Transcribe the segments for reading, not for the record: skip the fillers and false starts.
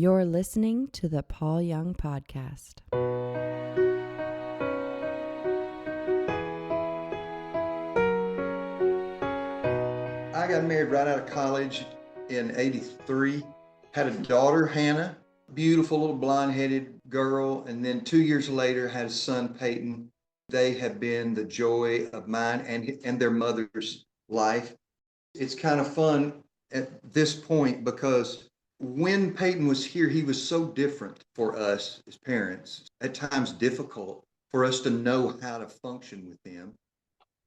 You're listening to the Paul Young Podcast. I got married right out of college in '83, had a daughter, Hannah, beautiful little blonde-headed girl, and then 2 years later had a son, Peyton. They have been the joy of mine and their mother's life. It's kind of fun at this point because when Peyton was here, he was so different for us as parents, at times difficult for us to know how to function with him.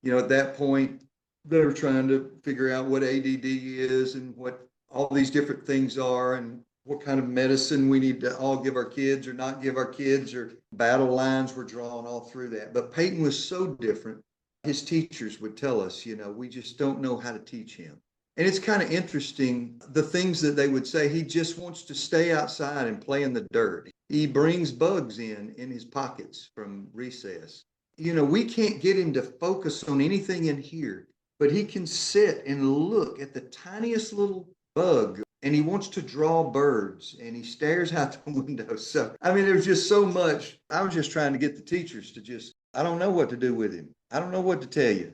At that point, they were trying to figure out what ADD is and what all these different things are and what kind of medicine we need to all give our kids or not give our kids, or battle lines were drawn all through that. But Peyton was so different. His teachers would tell us, we just don't know how to teach him. And it's kind of interesting, the things that they would say. He just wants to stay outside and play in the dirt. He brings bugs in his pockets from recess. We can't get him to focus on anything in here, but he can sit and look at the tiniest little bug, and he wants to draw birds, and he stares out the window. So, there's just so much. I was just trying to get the teachers to I don't know what to do with him. I don't know what to tell you.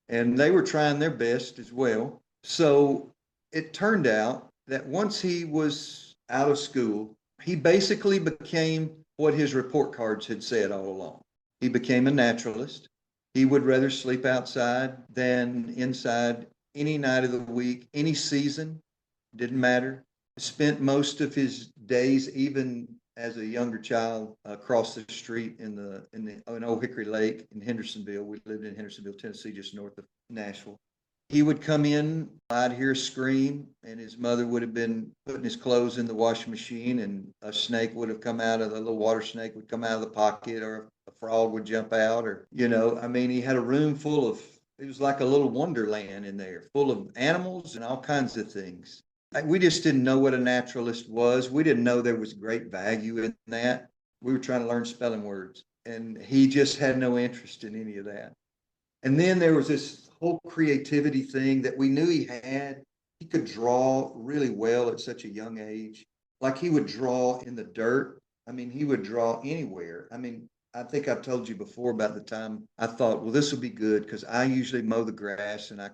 And they were trying their best as well. So it turned out that once he was out of school, he basically became what his report cards had said all along. He became a naturalist. He would rather sleep outside than inside any night of the week, any season, didn't matter. Spent most of his days, even as a younger child, across the street in Old Hickory Lake in Hendersonville. We lived in Hendersonville, Tennessee, just north of Nashville. He would come in, I'd hear a scream, and his mother would have been putting his clothes in the washing machine, and a snake would have come out of the little water snake would come out of the pocket, or a frog would jump out, or, he had a room full of, it was like a little wonderland in there, full of animals and all kinds of things. We just didn't know what a naturalist was. We didn't know there was great value in that. We were trying to learn spelling words, and he just had no interest in any of that. And then there was this whole creativity thing that we knew he had. He could draw really well at such a young age. Like, he would draw in the dirt. He would draw anywhere. I think I've told you before about the time I thought, well, this will be good because I usually mow the grass and I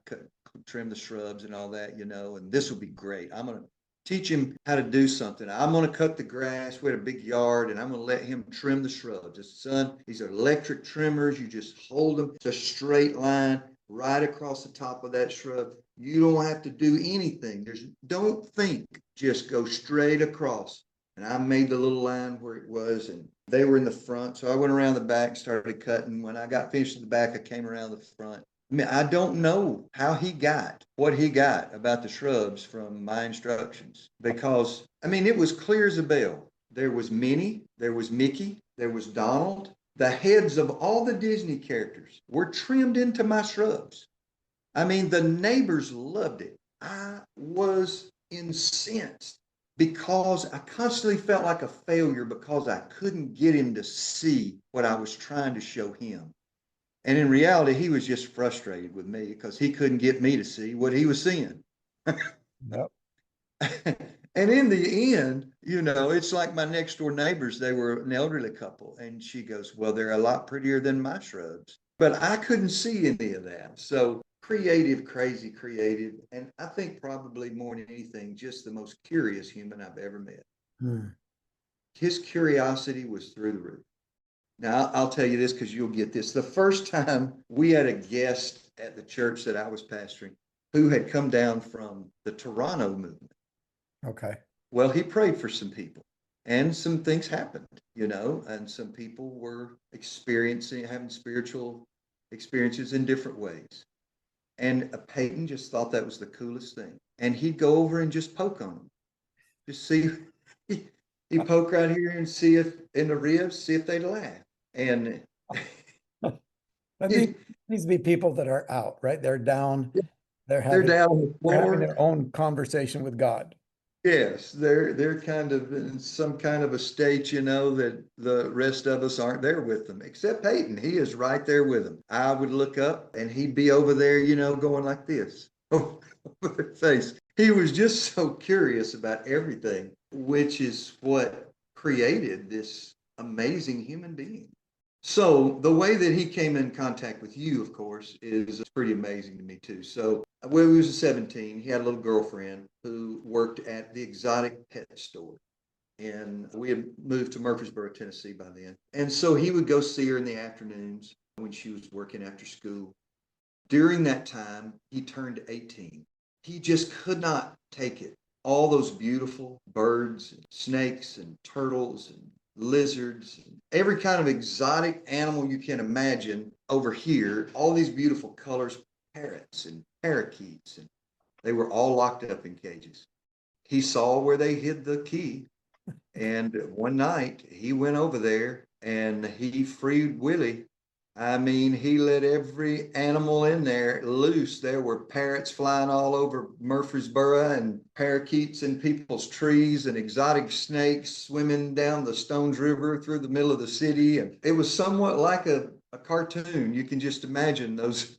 trim the shrubs and all that, and this will be great. I'm going to teach him how to do something. I'm going to cut the grass. We had a big yard, and I'm going to let him trim the shrubs. These are electric trimmers. You just hold them. It's a straight line right across the top of that shrub. You don't have to do anything. Don't think, just go straight across. And I made the little line where it was, and they were in the front. So I went around the back, started cutting. When I got finished in the back, I came around the front. I don't know how he got what he got about the shrubs from my instructions, because, it was clear as a bell. There was Minnie, there was Mickey, there was Donald. The heads of all the Disney characters were trimmed into my shrubs. The neighbors loved it. I was incensed because I constantly felt like a failure because I couldn't get him to see what I was trying to show him. And in reality, he was just frustrated with me because he couldn't get me to see what he was seeing. Yep. And in the end, it's like my next door neighbors. They were an elderly couple. And she goes, well, they're a lot prettier than my shrubs. But I couldn't see any of that. So creative, crazy creative. And I think probably more than anything, just the most curious human I've ever met. His curiosity was through the roof. Now, I'll tell you this because you'll get this. The first time we had a guest at the church that I was pastoring who had come down from the Toronto movement. Okay. Well, he prayed for some people, and some things happened, and some people were having spiritual experiences in different ways. And Peyton just thought that was the coolest thing. And he'd go over and just poke on them. Just see, he'd poke right here and see if, in the ribs, see if they'd laugh. And There needs to be people that are out, right? They're down. They're down on the floor. They're having their own conversation with God. Yes, they're kind of in some kind of a state, that the rest of us aren't there with them, except Peyton. He is right there with them. I would look up and he'd be over there, going like this over their face. He was just so curious about everything. which is what created this amazing human being. So the way that he came in contact with you, of course, is pretty amazing to me too. So when he was 17, he had a little girlfriend who worked at the exotic pet store. And we had moved to Murfreesboro, Tennessee by then. And so he would go see her in the afternoons when she was working after school. During that time, he turned 18. He just could not take it. All those beautiful birds, and snakes, and turtles, and lizards, and every kind of exotic animal you can imagine over here, all these beautiful colors, parrots and parakeets, and they were all locked up in cages. He saw where they hid the key. And one night he went over there and he freed Willie. I mean, he let every animal in there loose. There were parrots flying all over Murfreesboro and parakeets in people's trees and exotic snakes swimming down the Stones River through the middle of the city. And it was somewhat like a cartoon. You can just imagine those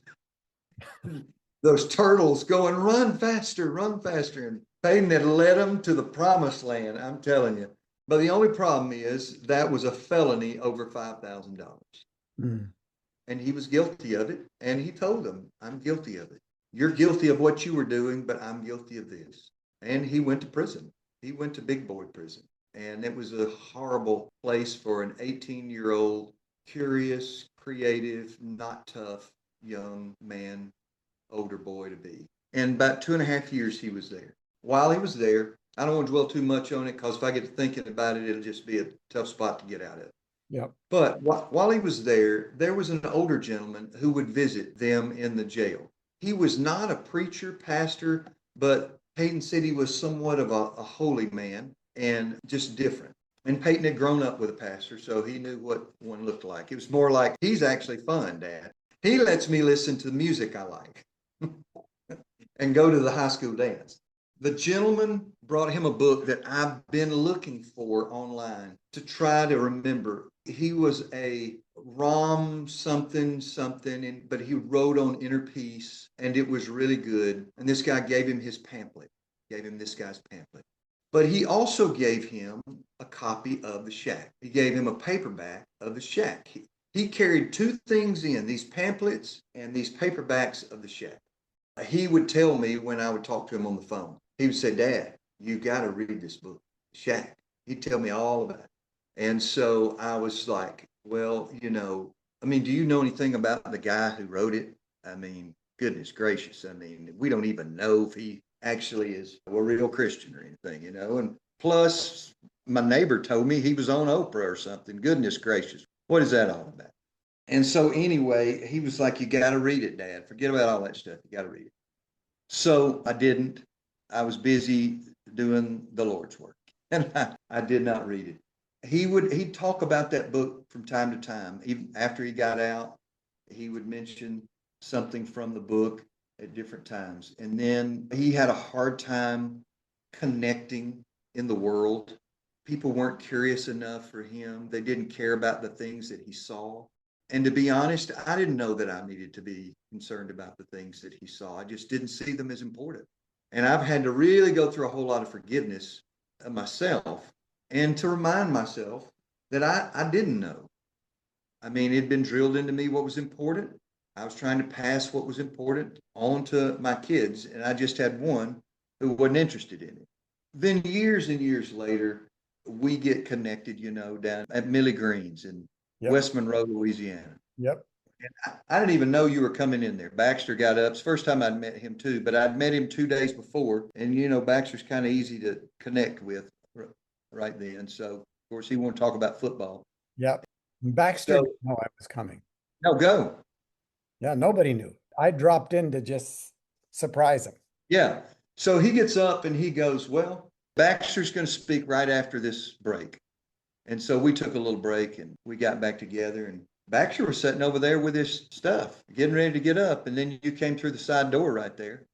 turtles going, run faster, run faster. And Peyton had led them to the promised land, I'm telling you. But the only problem is that was a felony over $5,000. Mm. And he was guilty of it. And he told them, I'm guilty of it. You're guilty of what you were doing, but I'm guilty of this. And he went to prison. He went to big boy prison. And it was a horrible place for an 18-year-old, curious, creative, not tough young man, older boy to be. And about 2.5 years he was there. While he was there, I don't want to dwell too much on it because if I get to thinking about it, it'll just be a tough spot to get out of. Yep. But while he was there was an older gentleman who would visit them in the jail. He was not a preacher, pastor, but Peyton said he was somewhat of a holy man and just different. And Peyton had grown up with a pastor, so he knew what one looked like. It was more like, he's actually fun, Dad. He lets me listen to the music I like and go to the high school dance. The gentleman brought him a book that I've been looking for online to try to remember. He was a Rom something, but he wrote on inner peace, and it was really good. And this guy gave him his pamphlet, gave him this guy's pamphlet. But he also gave him a copy of The Shack. He gave him a paperback of The Shack. He carried two things in, these pamphlets and these paperbacks of The Shack. He would tell me when I would talk to him on the phone, he would say, Dad, you got to read this book, Shack. He'd tell me all about it. And so I was like, well, do you know anything about the guy who wrote it? I mean, goodness gracious. I mean, we don't even know if he actually is a real Christian or anything, And plus, my neighbor told me he was on Oprah or something. Goodness gracious. What is that all about? And so anyway, he was like, you got to read it, Dad. Forget about all that stuff. You got to read it. So I didn't. I was busy doing the Lord's work, and I did not read it. He'd talk about that book from time to time. Even after he got out, he would mention something from the book at different times. And then he had a hard time connecting in the world. People weren't curious enough for him. They didn't care about the things that he saw. And to be honest, I didn't know that I needed to be concerned about the things that he saw. I just didn't see them as important. And I've had to really go through a whole lot of forgiveness of myself and to remind myself that I didn't know. I mean, it'd been drilled into me what was important. I was trying to pass what was important on to my kids, and I just had one who wasn't interested in it. Then years and years later, we get connected, down at Millie Green's in West Monroe, Louisiana. Yep. And I didn't even know you were coming in there. Baxter got up. It's the first time I'd met him too, but I'd met him 2 days before. And, Baxter's kind of easy to connect with right then. So, of course, he wanted to talk about football. Yep. Baxter didn't know I was coming. No, go. Yeah, nobody knew. I dropped in to just surprise him. Yeah. So he gets up and he goes, well, Baxter's going to speak right after this break. And so we took a little break and we got back together, and Baxter was sitting over there with his stuff, getting ready to get up. And then you came through the side door right there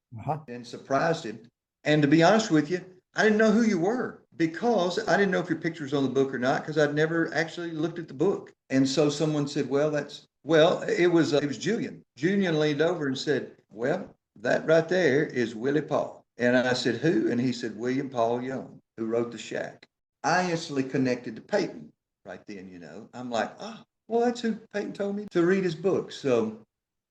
and surprised him. And to be honest with you, I didn't know who you were because I didn't know if your picture was on the book or not, because I'd never actually looked at the book. And so someone said, it was Julian. Julian leaned over and said, well, that right there is Willie Paul. And I said, who? And he said, William Paul Young. who wrote The Shack. I instantly connected to Peyton right then, you know. I'm like, oh, well, that's who Peyton told me to read his book. So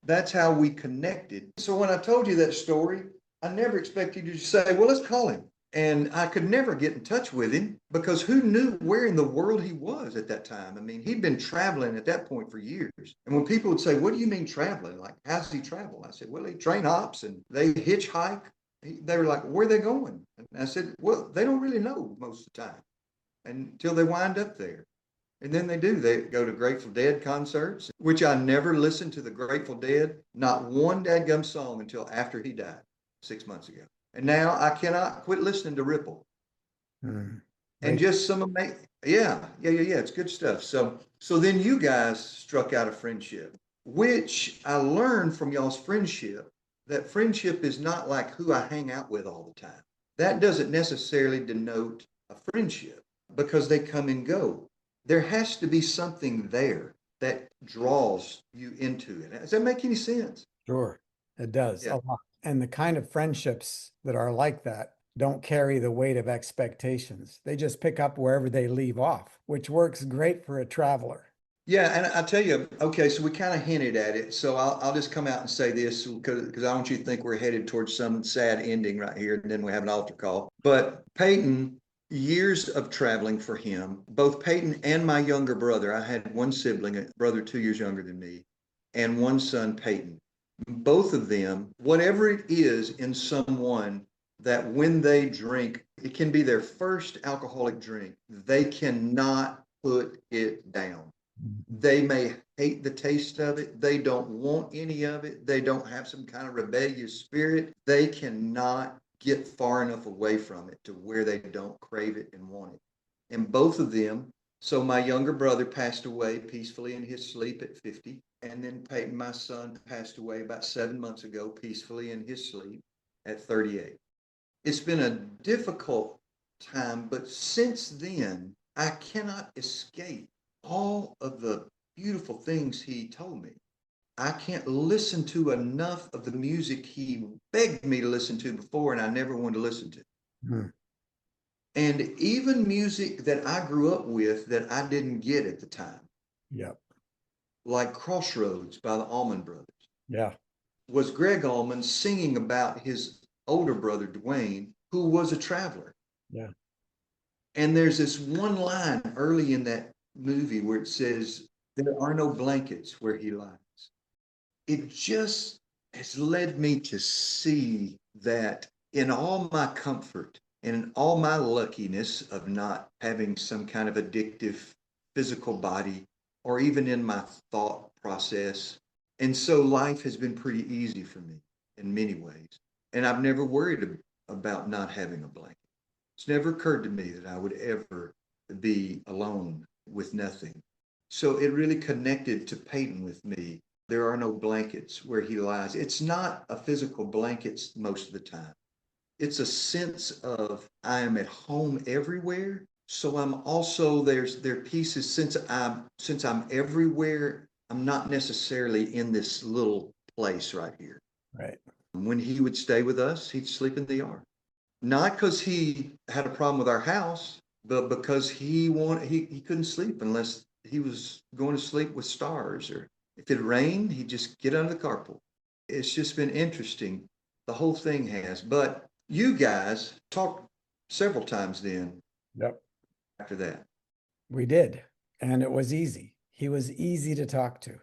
that's how we connected. So when I told you that story, I never expected you to say, well, let's call him. And I could never get in touch with him because who knew where in the world he was at that time? I mean, he'd been traveling at that point for years. And when people would say, what do you mean traveling? Like, how's he travel? I said, well, they train hops and they hitchhike. They were like, where are they going? And I said, well, they don't really know most of the time until they wind up there. And then they do. They go to Grateful Dead concerts, which I never listened to the Grateful Dead, not one dadgum song until after he died 6 months ago. And now I cannot quit listening to Ripple. And just some amazing, yeah. It's good stuff. So then you guys struck out a friendship, which I learned from y'all's friendship, that friendship is not like who I hang out with all the time. That doesn't necessarily denote a friendship because they come and go. There has to be something there that draws you into it. Does that make any sense? Sure, it does a lot. And the kind of friendships that are like that don't carry the weight of expectations. They just pick up wherever they leave off, which works great for a traveler. Yeah, and I'll tell you, okay, so we kind of hinted at it. So I'll just come out and say this because I want you to think we're headed towards some sad ending right here, and then we have an altar call. But Peyton, years of traveling for him, both Peyton and my younger brother, I had one sibling, a brother 2 years younger than me, and one son, Peyton. Both of them, whatever it is in someone that when they drink, it can be their first alcoholic drink, they cannot put it down. They may hate the taste of it. They don't want any of it. They don't have some kind of rebellious spirit. They cannot get far enough away from it to where they don't crave it and want it. And both of them, so my younger brother passed away peacefully in his sleep at 50. And then Peyton, my son, passed away about 7 months ago peacefully in his sleep at 38. It's been a difficult time, but since then, I cannot escape all of the beautiful things he told me. I can't listen to enough of the music he begged me to listen to before, and I never wanted to listen to. And even music that I grew up with that I didn't get at the time. Yep. Like Crossroads by the Allman Brothers. Yeah. Was Greg Allman singing about his older brother, Dwayne, who was a traveler. Yeah. And there's this one line early in that movie where it says, there are no blankets where he lies. It just has led me to see that in all my comfort and in all my luckiness of not having some kind of addictive physical body or even in my thought process. And so life has been pretty easy for me in many ways. And I've never worried about not having a blanket. It's never occurred to me that I would ever be alone with nothing. So it really connected to Peyton with me. There are no blankets where he lies. It's not a physical blanket most of the time. It's a sense of I am at home everywhere. So I'm also there are pieces since I'm everywhere, I'm not necessarily in this little place right here. Right. When he would stay with us, he'd sleep in the yard. Not because he had a problem with our house, but because he couldn't sleep unless he was going to sleep with stars, or if it rained, he'd just get under the carport. It's just been interesting. The whole thing has. But you guys talked several times then. Yep. After that. We did. And it was easy. He was easy to talk to.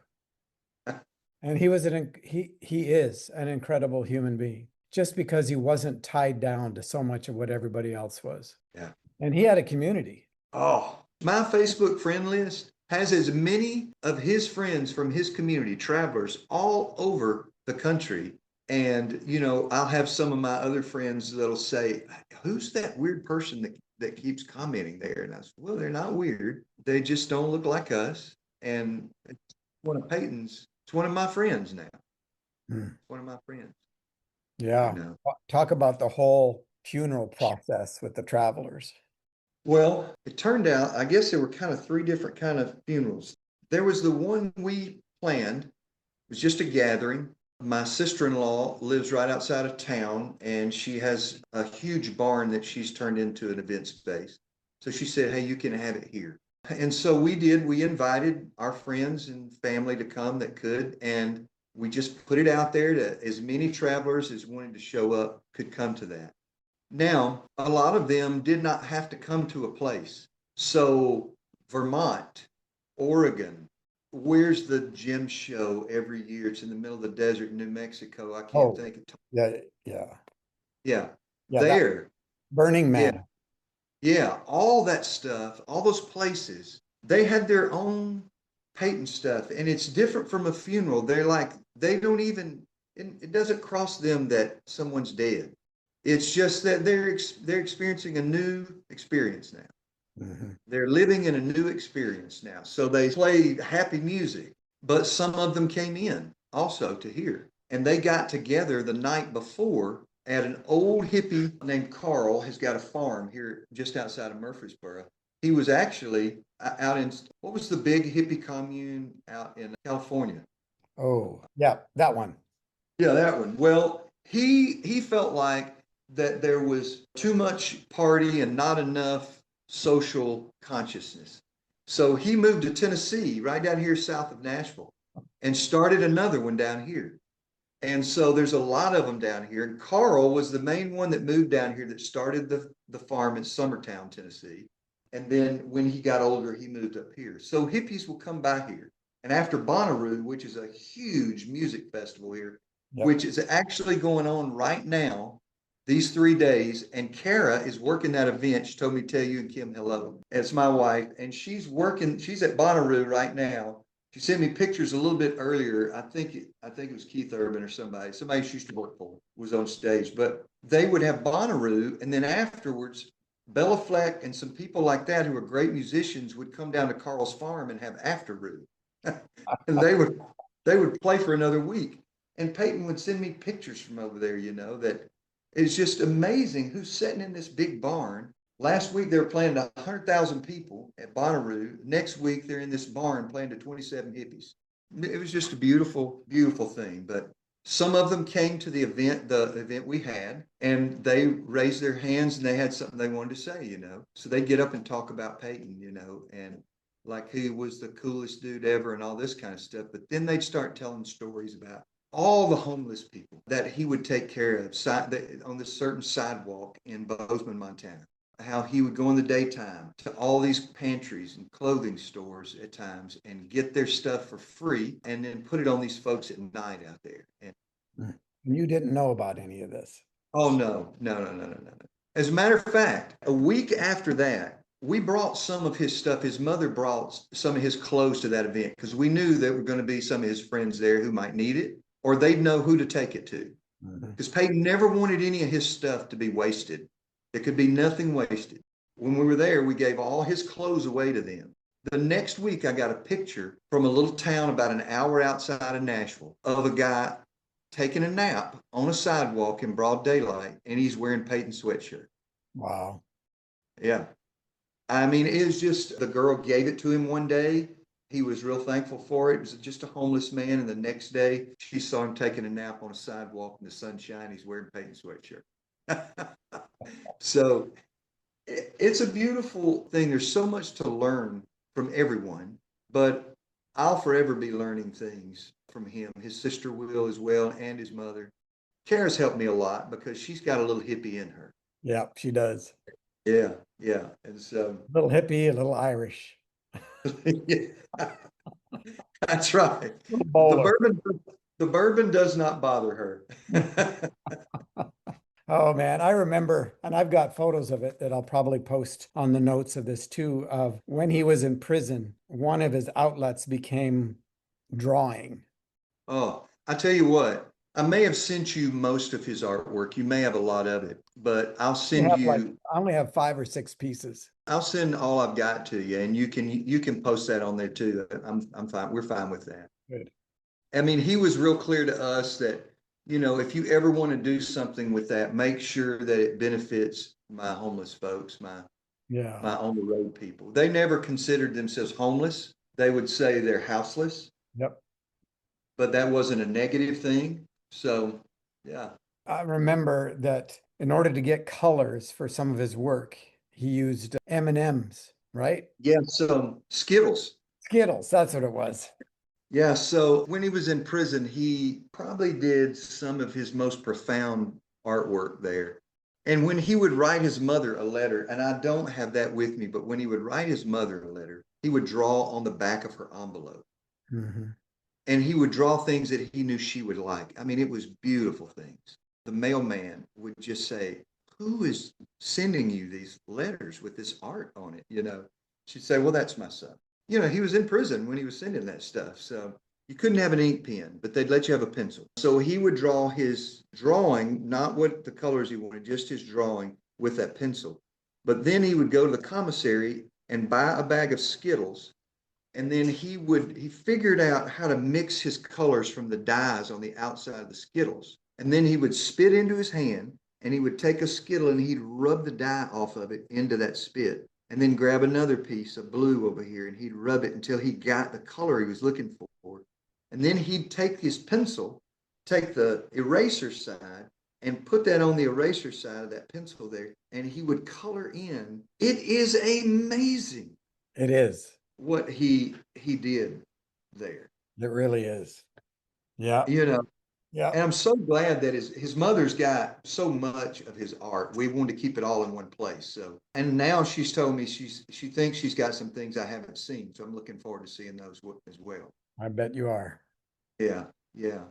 And he is an incredible human being, just because he wasn't tied down to so much of what everybody else was. Yeah. And he had a community. Oh, my Facebook friend list has as many of his friends from his community, travelers all over the country. And, you know, I'll have some of my other friends that'll say, who's that weird person that keeps commenting there? And I said, well, they're not weird. They just don't look like us. And it's one of Peyton's, it's one of my friends now. It's one of my friends. Yeah. You know? Talk about the whole funeral process with the travelers. Well, it turned out, I guess there were kind of three different kind of funerals. There was the one we planned. It was just a gathering. My sister-in-law lives right outside of town, and she has a huge barn that she's turned into an event space. So she said, hey, you can have it here. And so we did. We invited our friends and family to come that could, and we just put it out there to as many travelers as wanted to show up could come to that. Now, a lot of them did not have to come to a place. So Vermont, Oregon, where's the gym show every year? It's in the middle of the desert in New Mexico. I can't Oh, think of. yeah, Yeah, that there. Burning Yeah, Man. yeah, all that stuff, all those places, they had their own Peyton stuff, and it's different from a funeral. They're like, they don't even, it doesn't cross them that someone's dead. It's just that they're experiencing a new experience now. Mhm. They're living in a new experience now. So they played happy music, but some of them came in also to hear. And they got together the night before at an old hippie named Carl, has got a farm here just outside of Murfreesboro. He was actually out in, what was the big hippie commune out in California? Oh, yeah, that one. Yeah, that one. Well, he felt like that there was too much party and not enough social consciousness. So he moved to Tennessee, right down here south of Nashville, and started another one down here. And so there's a lot of them down here. And Carl was the main one that moved down here that started the farm in Summertown, Tennessee. And then when he got older, he moved up here. So hippies will come by here. And after Bonnaroo, which is a huge music festival here, Yep. which is actually going on right now, these 3 days, and Kara is working that event. She told me to tell you and Kim hello. It's my wife, and she's at Bonnaroo right now. She sent me pictures a little bit earlier. I think it was Keith Urban or somebody she used to work for was on stage. But they would have Bonnaroo, and then afterwards, Bella Fleck and some people like that who are great musicians would come down to Carl's farm and have Afterroo. And they would play for another week. And Peyton would send me pictures from over there, that it's just amazing who's sitting in this big barn. Last week they were playing to 100,000 people at Bonnaroo. Next week they're in this barn playing to 27 hippies. It was just a beautiful, beautiful thing. But some of them came to the event we had, and they raised their hands and they had something they wanted to say, So they get up and talk about Peyton, and like he was the coolest dude ever and all this kind of stuff. But then they'd start telling stories about all the homeless people that he would take care of on this certain sidewalk in Bozeman, Montana. How he would go in the daytime to all these pantries and clothing stores at times and get their stuff for free and then put it on these folks at night out there. And You didn't know about any of this. oh, no. As a matter of fact, a week after that, we brought some of his stuff. His mother brought some of his clothes to that event because we knew there were going to be some of his friends there who might need it, or they'd know who to take it to. Because Peyton never wanted any of his stuff to be wasted. There could be nothing wasted. When we were there, we gave all his clothes away to them. The next week, I got a picture from a little town about an hour outside of Nashville of a guy taking a nap on a sidewalk in broad daylight, and he's wearing Peyton's sweatshirt. Wow. Yeah. I mean, it was just, the girl gave it to him one day. He was real thankful for it. It was just a homeless man. And the next day, she saw him taking a nap on a sidewalk in the sunshine. He's wearing Peyton's sweatshirt. So it's a beautiful thing. There's so much to learn from everyone, but I'll forever be learning things from him. His sister will as well, and his mother. Kara's helped me a lot because she's got a little hippie in her. Yeah, she does. Yeah. And so A little hippie, a little Irish. yeah, that's right. Bowler. The bourbon does not bother her. Oh man, I remember, and I've got photos of it that I'll probably post on the notes of this too, of when he was in prison, one of his outlets became drawing. Oh, I tell you what, I may have sent you most of his artwork. You may have a lot of it, but I'll send I only have 5 or 6 pieces. I'll send all I've got to you, and you can post that on there too. I'm fine. We're fine with that. Good. I mean, he was real clear to us that, if you ever want to do something with that, make sure that it benefits my homeless folks, my on the road people. They never considered themselves homeless. They would say they're houseless. Yep. but that wasn't a negative thing. So, yeah. I remember that in order to get colors for some of his work, he used M&Ms, right? Yeah. So, Skittles. Skittles, that's what it was. Yeah. So, when he was in prison, he probably did some of his most profound artwork there. And when he would write his mother a letter, and I don't have that with me, but when he would write his mother a letter, he would draw on the back of her envelope. Mm-hmm. And he would draw things that he knew she would like. I mean, it was beautiful things. The mailman would just say, "Who is sending you these letters with this art on it?" She'd say, "Well, that's my son." He was in prison when he was sending that stuff. So you couldn't have an ink pen, but they'd let you have a pencil. So he would draw his drawing, not what the colors he wanted, just his drawing with that pencil. But then he would go to the commissary and buy a bag of Skittles, and then he figured out how to mix his colors from the dyes on the outside of the Skittles. And then he would spit into his hand, and he would take a Skittle and he'd rub the dye off of it into that spit, and then grab another piece of blue over here and he'd rub it until he got the color he was looking for. And then he'd take his pencil, take the eraser side, and put that on the eraser side of that pencil there, and he would color in. It is amazing. It is. What he did there. It really is. Yeah. Yeah. And I'm so glad that his mother's got so much of his art. We wanted to keep it all in one place. So, and now she's told me she thinks she's got some things I haven't seen. So I'm looking forward to seeing those as well. I bet you are. Yeah, yeah.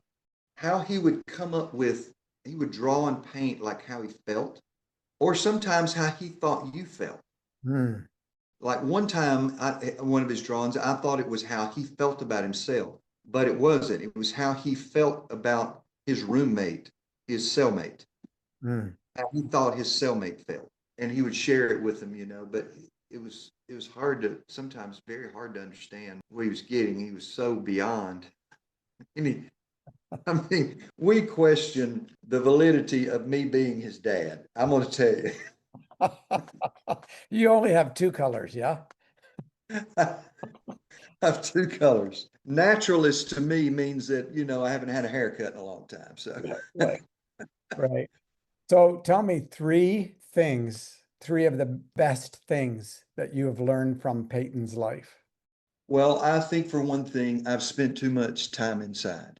How he would come up with, he would draw and paint like how he felt, or sometimes how he thought you felt. Hmm. Like one time, one of his drawings, I thought it was how he felt about himself, but it wasn't. It was how he felt about his roommate, his cellmate, how he thought his cellmate felt, and he would share it with him, But it was sometimes very hard to understand what he was getting. He was so beyond. I mean, we question the validity of me being his dad. I'm going to tell you. You only have two colors, yeah? I have two colors. Naturalist to me means that, I haven't had a haircut in a long time. So, Right. So tell me three of the best things that you have learned from Peyton's life. Well, I think for one thing, I've spent too much time inside.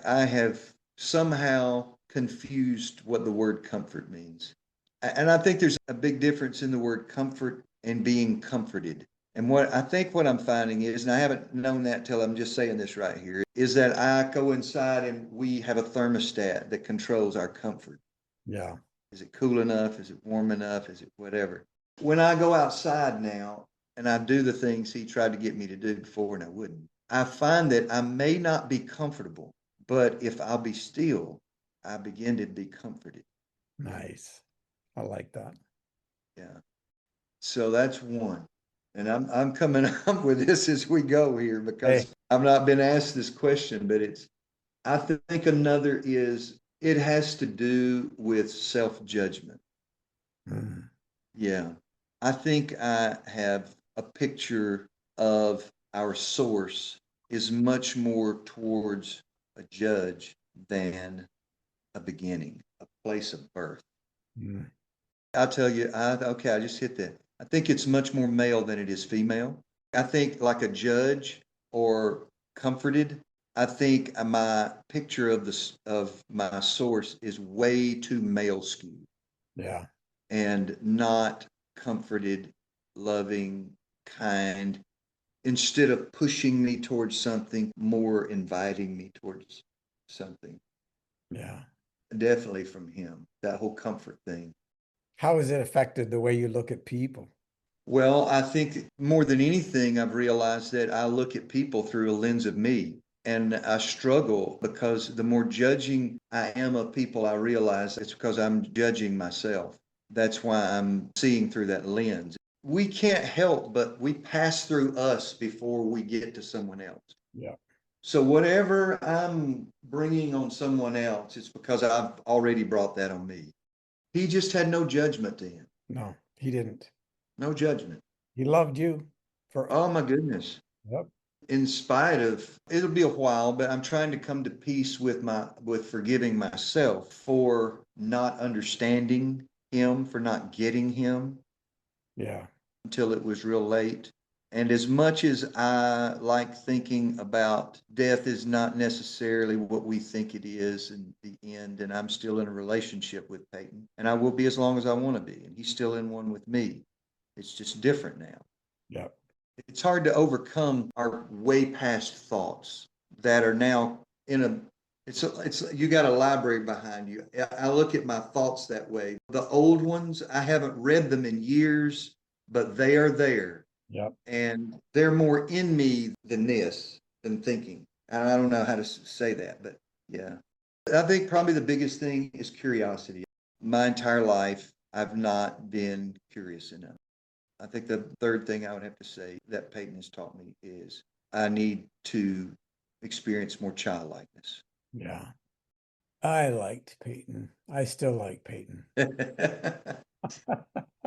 I have somehow confused what the word comfort means. And I think there's a big difference in the word comfort and being comforted. And what I'm finding is, and I haven't known that till I'm just saying this right here, is that I go inside and we have a thermostat that controls our comfort. Yeah. Is it cool enough? Is it warm enough? Is it whatever? When I go outside now and I do the things he tried to get me to do before and I wouldn't, I find that I may not be comfortable, but if I'll be still, I begin to be comforted. Nice. I like that. Yeah. So that's one. And I'm coming up with this as we go here because I've not been asked this question, but I think another is it has to do with self-judgment. Yeah. I think I have a picture of our source is much more towards a judge than a beginning, a place of birth. I'll tell you, I just hit that. I think it's much more male than it is female. I think like a judge or comforted, I think my picture of my source is way too male skewed. Yeah. And not comforted, loving, kind, instead of pushing me towards something, more inviting me towards something. Yeah. Definitely from him, that whole comfort thing. How has it affected the way you look at people? Well, I think more than anything, I've realized that I look at people through a lens of me. And I struggle because the more judging I am of people, I realize it's because I'm judging myself. That's why I'm seeing through that lens. We can't help but we pass through us before we get to someone else. Yeah. So whatever I'm bringing on someone else, it's because I've already brought that on me. He just had no judgment to him. No, he didn't. No judgment. He loved you for. Oh my goodness. Yep. in spite of, it'll be a while, but I'm trying to come to peace with forgiving myself for not understanding him, for not getting him. Yeah. Until it was real late. And as much as I like thinking about death is not necessarily what we think it is in the end, and I'm still in a relationship with Peyton, and I will be as long as I want to be, and he's still in one with me. It's just different now. Yeah. It's hard to overcome our way past thoughts that are now in a, it's you got a library behind you. I look at my thoughts that way. The old ones, I haven't read them in years, but they are there. Yep. And they're more in me than thinking. And I don't know how to say that, but yeah. I think probably the biggest thing is curiosity. My entire life, I've not been curious enough. I think the third thing I would have to say that Peyton has taught me is I need to experience more childlikeness. Yeah. I liked Peyton. I still like Peyton.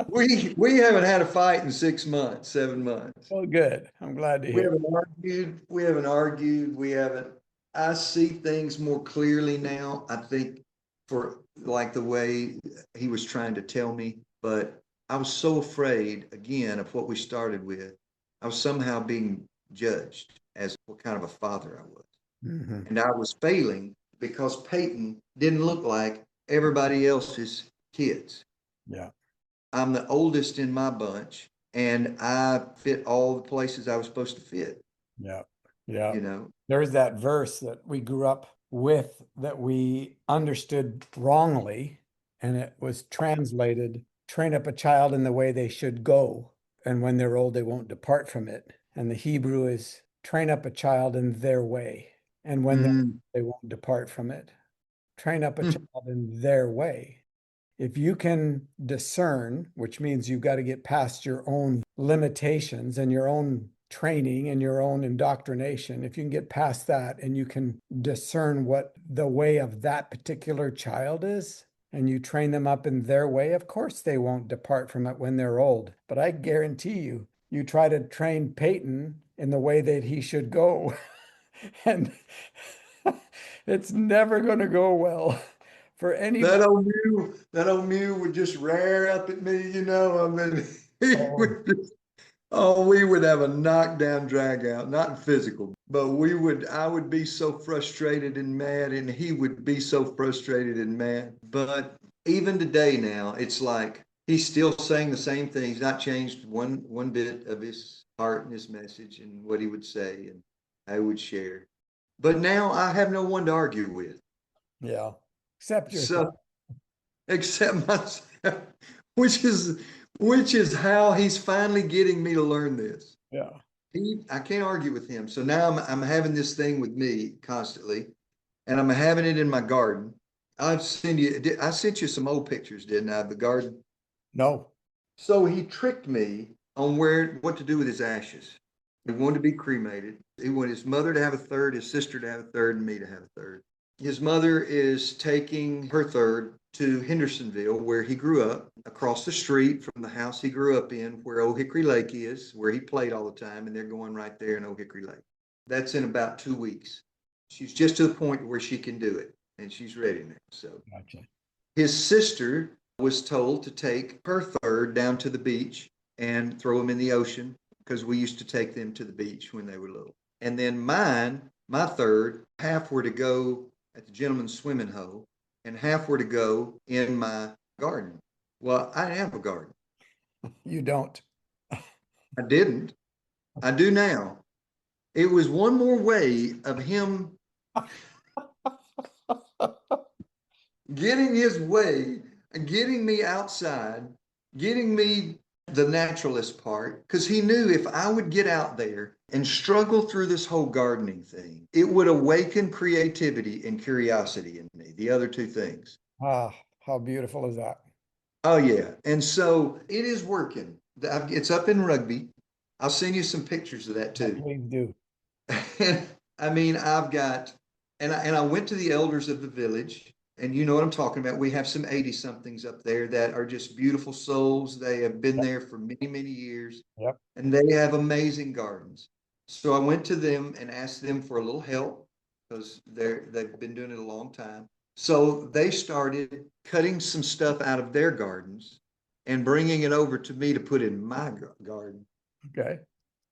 We haven't had a fight in 6 months, 7 months. Oh, good. I'm glad to We hear. haven't argued. We haven't argued. We haven't. I see things more clearly now. I think for like the way he was trying to tell me, but I was so afraid again of what we started with. I was somehow being judged as what kind of a father I was. Mhm. And I was failing because Peyton didn't look like everybody else's kids. Yeah. I'm the oldest in my bunch, and I fit all the places I was supposed to fit. Yeah. Yeah. You know, There's that verse that we grew up with that we understood wrongly, and it was translated, train up a child in the way they should go, and when they're old, they won't depart from it. And the Hebrew is train up a child in their way, and when they won't depart from it. Train up a child in their way. If you can discern, which means you've got to get past your own limitations and your own training and your own indoctrination, if you can get past that and you can discern what the way of that particular child is, and you train them up in their way, of course they won't depart from it when they're old. But I guarantee you, you try to train Peyton in the way that he should go, and it's never going to go well. For any that old mule would just rear up at me, you know. I mean, we would have a knockdown drag out, not physical, but I would be so frustrated and mad, and he would be so frustrated and mad. But even today now, it's like he's still saying the same thing. He's not changed one bit of his heart and his message and what he would say and how he would share. But now I have no one to argue with. Yeah. Except yourself. Except myself, which is how he's finally getting me to learn this. Yeah. I can't argue with him. So now I'm having this thing with me constantly, and I'm having it in my garden. I sent you some old pictures, didn't I, of the garden? No. So he tricked me on what to do with his ashes. He wanted to be cremated. He wanted his mother to have a third, his sister to have a third, and me to have a third. His mother is taking her third to Hendersonville, where he grew up, across the street from the house he grew up in, where Old Hickory Lake is, where he played all the time, and they're going right there in Old Hickory Lake. That's in about 2 weeks. She's just to the point where she can do it, and she's ready now. So Gotcha. His sister was told to take her third down to the beach and throw them in the ocean, because we used to take them to the beach when they were little. And then my third, half were to go at the gentleman's swimming hole, and half were to go in my garden. Well, I have a garden. You don't. I didn't. I do now. It was one more way of him getting his way, getting me outside, getting me the naturalist part, because he knew if I would get out there and struggle through this whole gardening thing, it would awaken creativity and curiosity in me, the other two things. Ah, how beautiful is that? Oh, yeah. And so it is working. It's up in Rugby. I'll send you some pictures of that too. Please do. I mean, I've got, and I went to the elders of the village, and you know what I'm talking about. We have some 80-somethings up there that are just beautiful souls. They have been there for many, many years. Yep. And they have amazing gardens. So I went to them and asked them for a little help because they've been doing it a long time. So they started cutting some stuff out of their gardens and bringing it over to me to put in my garden. Okay.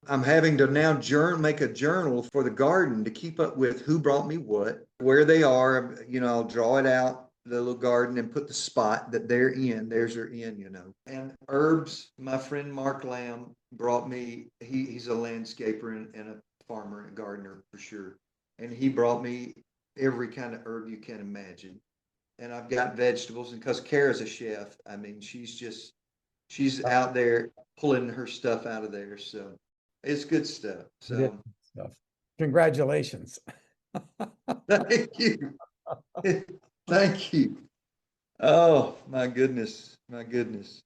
I'm having to now make a journal for the garden to keep up with who brought me what, where they are. I'll draw it out, the little garden, and put the spot that they're in. Theirs are in. And herbs, my friend Mark Lamb brought me, he's a landscaper and a farmer and a gardener for sure. And he brought me every kind of herb you can imagine. And I've got vegetables, and because Kara's a chef, I mean, she's out there pulling her stuff out of there. So it's good stuff. So Stuff. Congratulations. thank you. Thank you. Oh my goodness. My goodness.